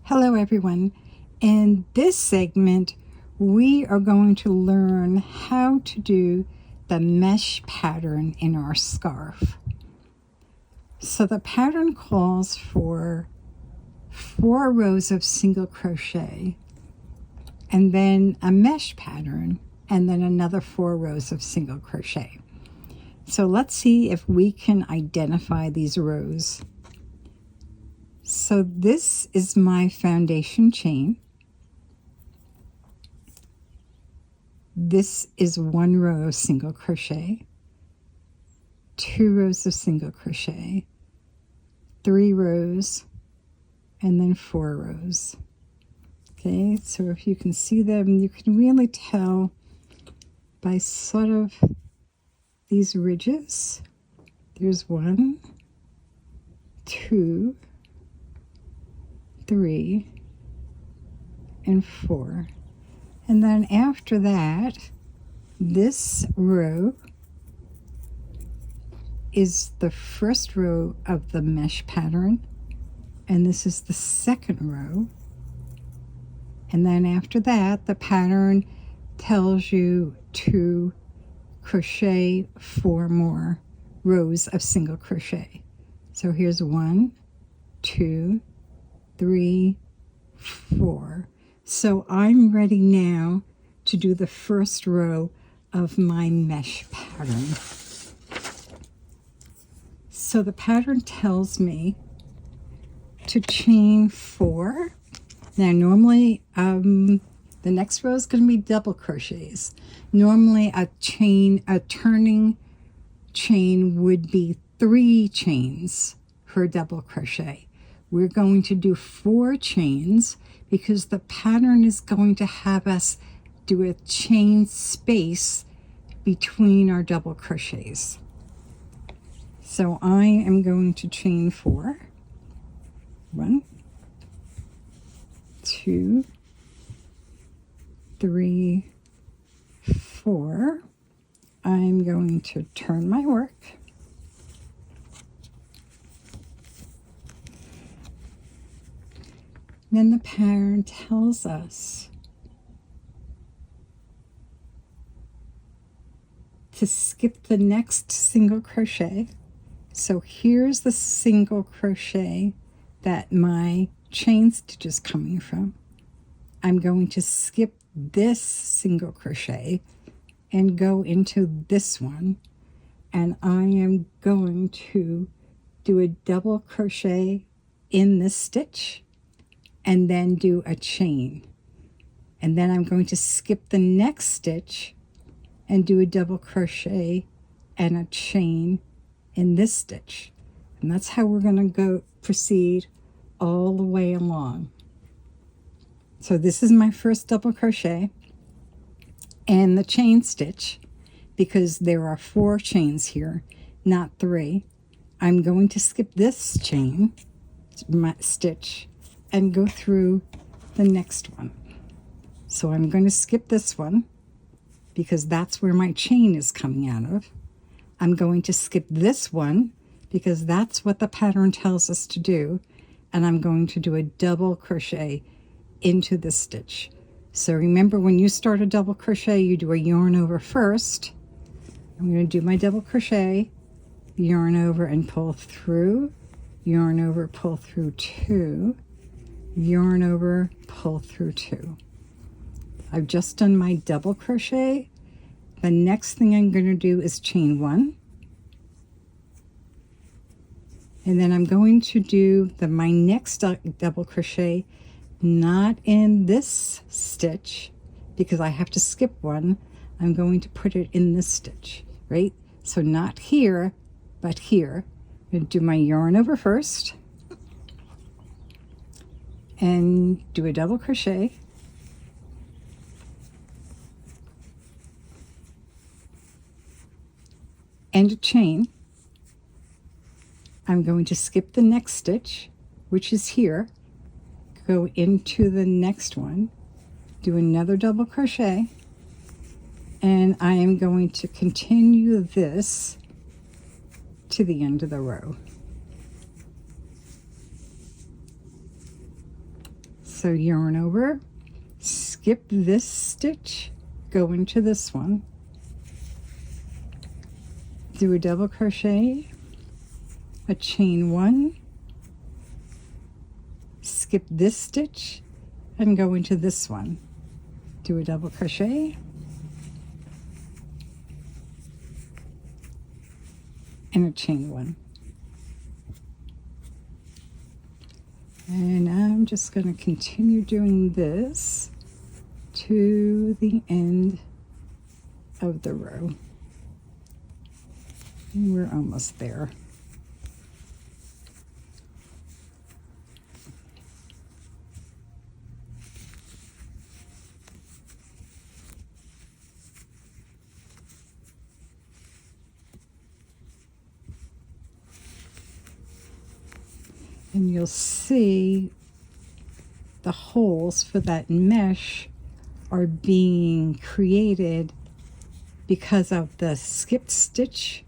Hello everyone. In this segment, we are going to learn how to do the mesh pattern in our scarf. So the pattern calls for 4 rows of single crochet and then a mesh pattern and then another 4 rows of single crochet. So let's see if we can identify these rows. So this is my foundation chain. This is 1 row of single crochet, 2 rows of single crochet, 3 rows, and then 4 rows. Okay, so if you can see them, you can really tell by sort of these ridges. There's 1, 2, 3, and 4. And then after that, this row is the first row of the mesh pattern, and this is the second row. And then after that, the pattern tells you to crochet 4 more rows of single crochet. So here's 1, 2, 3, 4. So I'm ready now to do the first row of my mesh pattern. So the pattern tells me to chain 4. Now normally the next row is going to be double crochets. Normally a turning chain would be 3 chains for a double crochet. We're going to do 4 chains because the pattern is going to have us do a chain space between our double crochets. So I am going to chain 4. 1, 2, 3, 4. I'm going to turn my work. Then the pattern tells us to skip the next single crochet. So here's the single crochet that my chain stitch is coming from. I'm going to skip this single crochet and go into this one, and I am going to do a double crochet in this stitch and then do a chain. And then I'm going to skip the next stitch and do a double crochet and a chain in this stitch. And that's how we're going to proceed all the way along. So this is my first double crochet and the chain stitch, because there are 4 chains here, not 3. I'm going to skip this chain stitch and go through the next one. So I'm going to skip this one because that's where my chain is coming out of. I'm going to skip this one because that's what the pattern tells us to do, and I'm going to do a double crochet into this stitch. So remember, when you start a double crochet, you do a yarn over first. I'm going to do my double crochet, yarn over and pull through, yarn over, pull through 2, yarn over, pull through 2. I've just done my double crochet. The next thing I'm going to do is chain 1, and then I'm going to do my next double crochet, not in this stitch because I have to skip one. I'm going to put it in this stitch, right? So not here, but here. I'm going to do my yarn over first and do a double crochet, and a chain. I'm going to skip the next stitch, which is here, go into the next one, do another double crochet, and I am going to continue this to the end of the row. So yarn over, skip this stitch, go into this one, do a double crochet, a chain one, skip this stitch and go into this one, do a double crochet, and a chain one. And I'm just going to continue doing this to the end of the row. And we're almost there. And you'll see the holes for that mesh are being created because of the skipped stitch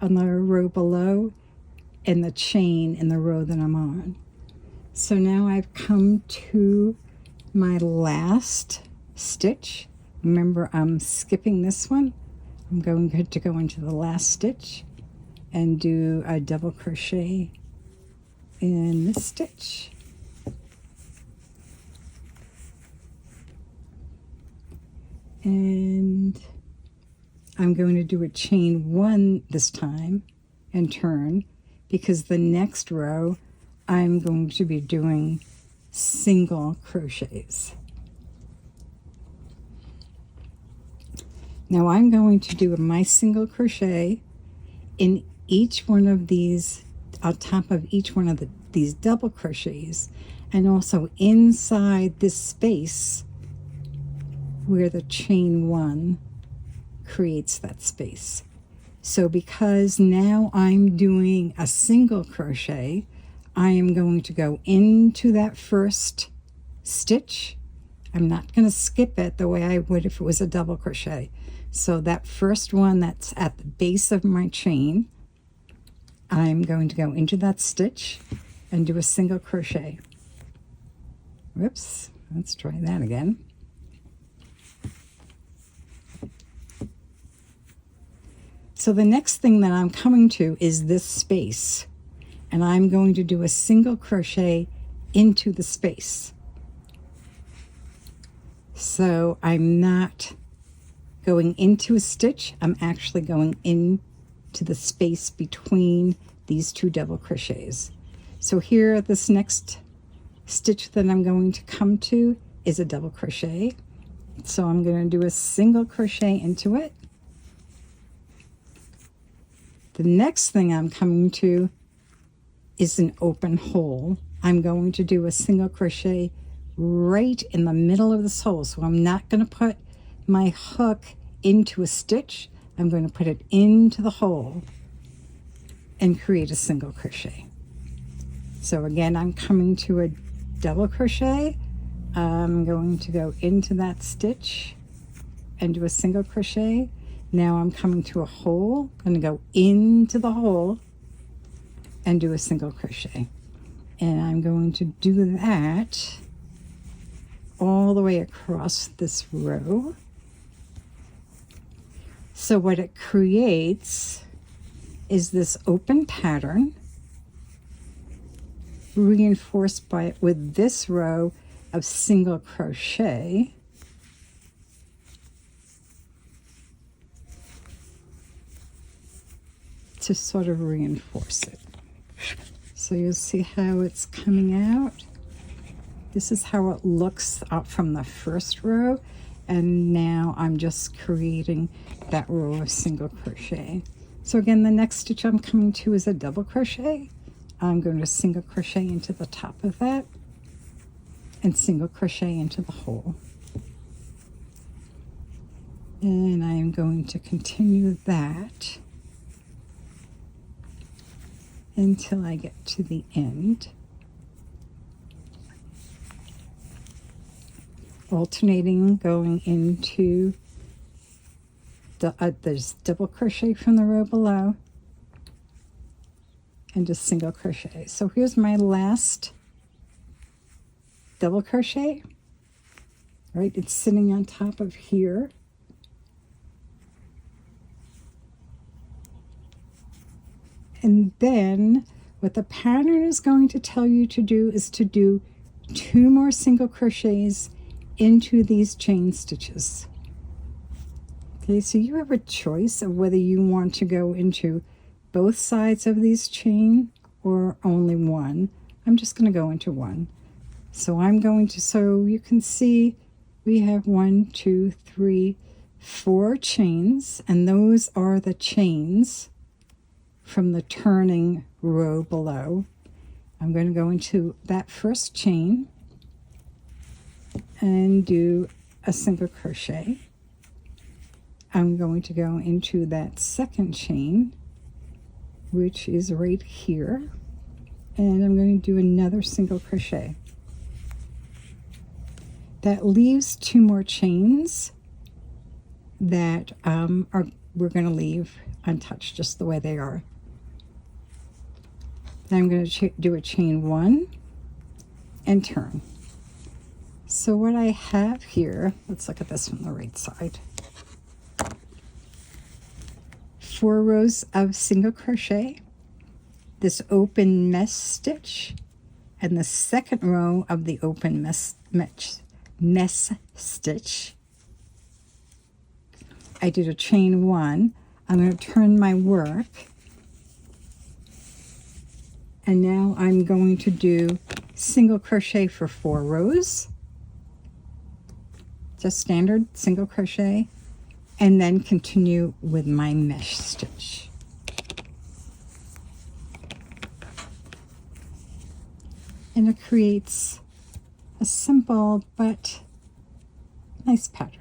on the row below and the chain in the row that I'm on. So now I've come to my last stitch. Remember, I'm skipping this one. I'm going to go into the last stitch and do a double crochet in this stitch. And I'm going to do a chain one this time and turn, because the next row I'm going to be doing single crochets. Now I'm going to do my single crochet in each one of these, on top of each one of these double crochets, and also inside this space where the chain one creates that space. So because now I'm doing a single crochet, I am going to go into that first stitch. I'm not going to skip it the way I would if it was a double crochet. So that first one that's at the base of my chain, I'm going to go into that stitch and do a single crochet. Whoops, let's try that again. So the next thing that I'm coming to is this space, and I'm going to do a single crochet into the space. So I'm not going into a stitch, I'm actually going into the space between these two double crochets. So here, this next stitch that I'm going to come to is a double crochet. So I'm going to do a single crochet into it. The next thing I'm coming to is an open hole. I'm going to do a single crochet right in the middle of this hole. So I'm not going to put my hook into a stitch. I'm going to put it into the hole and create a single crochet. So again, I'm coming to a double crochet. I'm going to go into that stitch and do a single crochet. Now I'm coming to a hole. I'm going to go into the hole and do a single crochet. And I'm going to do that all the way across this row. So what it creates is this open pattern reinforced with this row of single crochet. To sort of reinforce it. So you'll see how it's coming out. This is how it looks up from the first row, and now I'm just creating that row of single crochet. So again, the next stitch I'm coming to is a double crochet. I'm going to single crochet into the top of that and single crochet into the hole. And I am going to continue that until I get to the end, alternating going into there's double crochet from the row below and just single crochet. So here's my last double crochet, right? It's sitting on top of here. And then what the pattern is going to tell you to do is to do 2 more single crochets into these chain stitches. Okay, so you have a choice of whether you want to go into both sides of these chain or only one. I'm just going to go into one. So I'm going to, so you can see we have 1, 2, 3, 4 chains, and those are the chains from the turning row below. I'm going to go into that first chain and do a single crochet. I'm going to go into that second chain, which is right here, and I'm going to do another single crochet. That leaves 2 more chains that we're going to leave untouched just the way they are. Then I'm going to do a chain 1 and turn. So what I have here, let's look at this from the right side. 4 rows of single crochet, this open mesh stitch, and the second row of the open mesh stitch. I did a chain 1. I'm going to turn my work, and now I'm going to do single crochet for 4 rows, just standard single crochet, and then continue with my mesh stitch. And it creates a simple but nice pattern.